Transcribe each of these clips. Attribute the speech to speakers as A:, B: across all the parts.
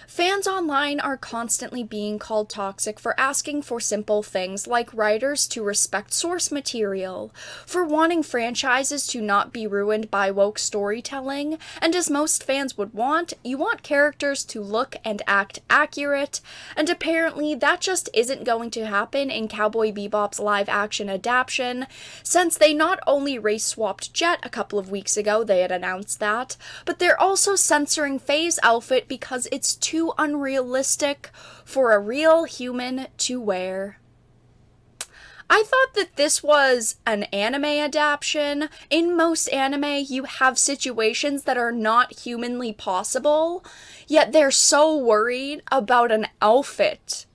A: Fans online are constantly being called toxic for asking for simple things like writers to respect source material, for wanting franchises to not be ruined by woke storytelling, and as most fans would want, you want characters to look and act accurate, and apparently that just isn't going to happen in Cowboy Bebop's live-action adaptation, since they not only race-swapped Jet a couple of weeks ago, they had announced that, but they're also censoring Faye's outfit because it's too unrealistic for a real human to wear. I thought that this was an anime adaptation. In most anime, you have situations that are not humanly possible, yet they're so worried about an outfit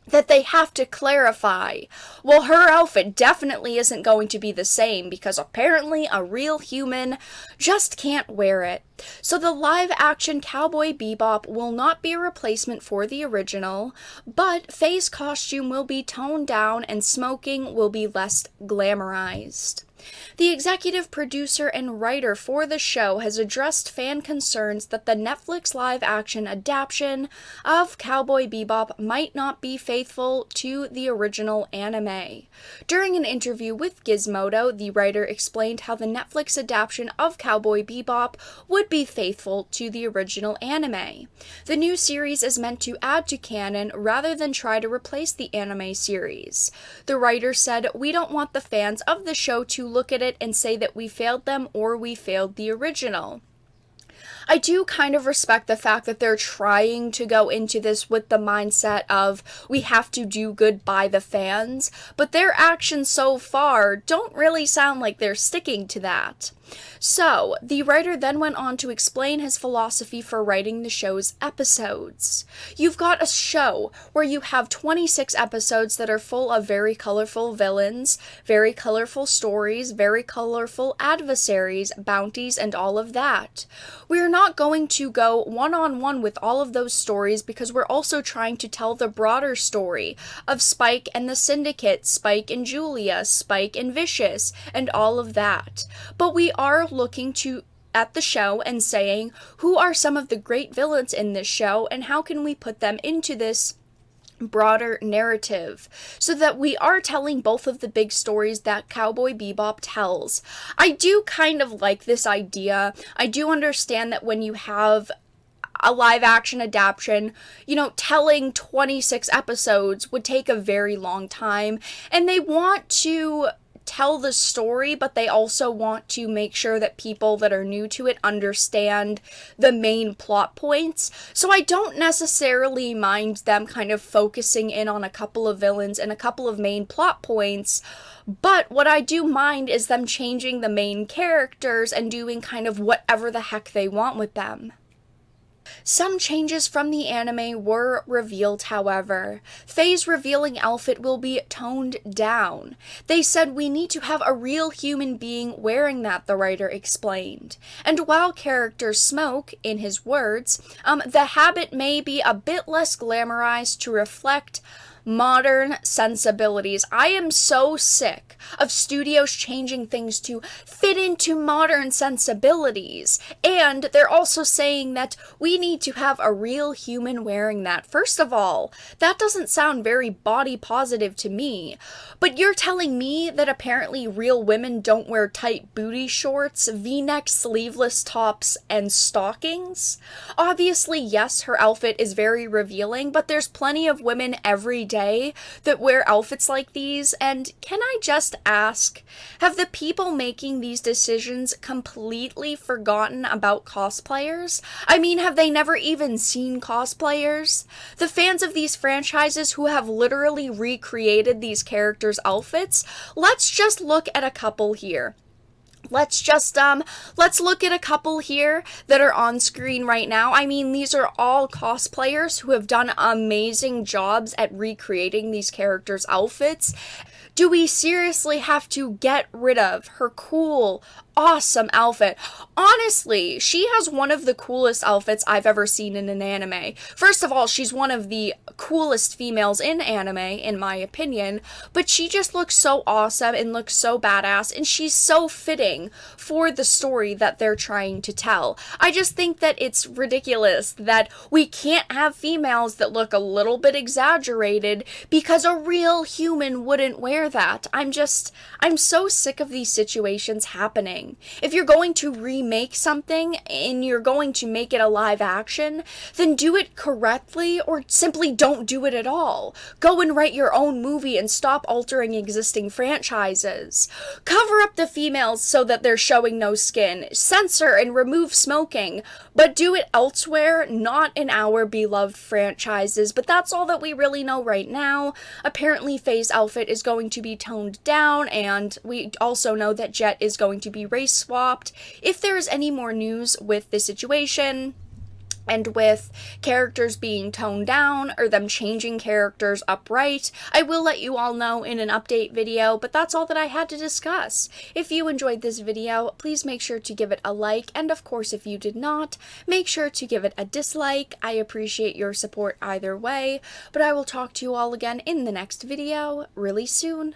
A: that they have to clarify. Well, her outfit definitely isn't going to be the same because apparently a real human just can't wear it. So the live-action Cowboy Bebop will not be a replacement for the original, but Faye's costume will be toned down and smoking will be less glamorized. The executive producer and writer for the show has addressed fan concerns that the Netflix live-action adaptation of Cowboy Bebop might not be faithful to the original anime. During an interview with Gizmodo, the writer explained how the Netflix adaptation of Cowboy Bebop would be faithful to the original anime. The new series is meant to add to canon rather than try to replace the anime series. The writer said, "We don't want the fans of the show to look at it and say that we failed them or we failed the original." I do kind of respect the fact that they're trying to go into this with the mindset of we have to do good by the fans, but their actions so far don't really sound like they're sticking to that. So, the writer then went on to explain his philosophy for writing the show's episodes. You've got a show where you have 26 episodes that are full of very colorful villains, very colorful stories, very colorful adversaries, bounties, and all of that. We're not going to go one-on-one with all of those stories because we're also trying to tell the broader story of Spike and the Syndicate, Spike and Julia, Spike and Vicious, and all of that. But we are looking at the show and saying, who are some of the great villains in this show and how can we put them into this broader narrative, so that we are telling both of the big stories that Cowboy Bebop tells. I do kind of like this idea. I do understand that when you have a live-action adaptation, telling 26 episodes would take a very long time, and they want to tell the story, but they also want to make sure that people that are new to it understand the main plot points. So I don't necessarily mind them kind of focusing in on a couple of villains and a couple of main plot points, but what I do mind is them changing the main characters and doing kind of whatever the heck they want with them. Some changes from the anime were revealed, however. Faye's revealing outfit will be toned down. They said we need to have a real human being wearing that, the writer explained. And while characters smoke, in his words, the habit may be a bit less glamorized to reflect modern sensibilities. I am so sick of studios changing things to fit into modern sensibilities. And they're also saying that we need to have a real human wearing that. First of all, that doesn't sound very body positive to me. But you're telling me that apparently real women don't wear tight booty shorts, V-neck sleeveless tops, and stockings? Obviously, yes, her outfit is very revealing, but there's plenty of women every day that wear outfits like these, and can I just ask, have the people making these decisions completely forgotten about cosplayers? I mean, have they never even seen cosplayers? The fans of these franchises who have literally recreated these characters' outfits, let's just look at a couple here. Let's look at a couple here that are on screen right now. I mean, these are all cosplayers who have done amazing jobs at recreating these characters' outfits. Do we seriously have to get rid of her cool, awesome outfit. Honestly, she has one of the coolest outfits I've ever seen in an anime. First of all, she's one of the coolest females in anime, in my opinion, but she just looks so awesome and looks so badass, and she's so fitting for the story that they're trying to tell. I just think that it's ridiculous that we can't have females that look a little bit exaggerated because a real human wouldn't wear that. I'm so sick of these situations happening. If you're going to remake something and you're going to make it a live action, then do it correctly or simply don't do it at all. Go and write your own movie and stop altering existing franchises. Cover up the females so that they're showing no skin. Censor and remove smoking, but do it elsewhere, not in our beloved franchises. But that's all that we really know right now. Apparently Faye's outfit is going to be toned down, and we also know that Jet is going to be race swapped. If there is any more news with this situation, and with characters being toned down, or them changing characters upright, I will let you all know in an update video, but that's all that I had to discuss. If you enjoyed this video, please make sure to give it a like, and of course if you did not, make sure to give it a dislike. I appreciate your support either way, but I will talk to you all again in the next video really soon.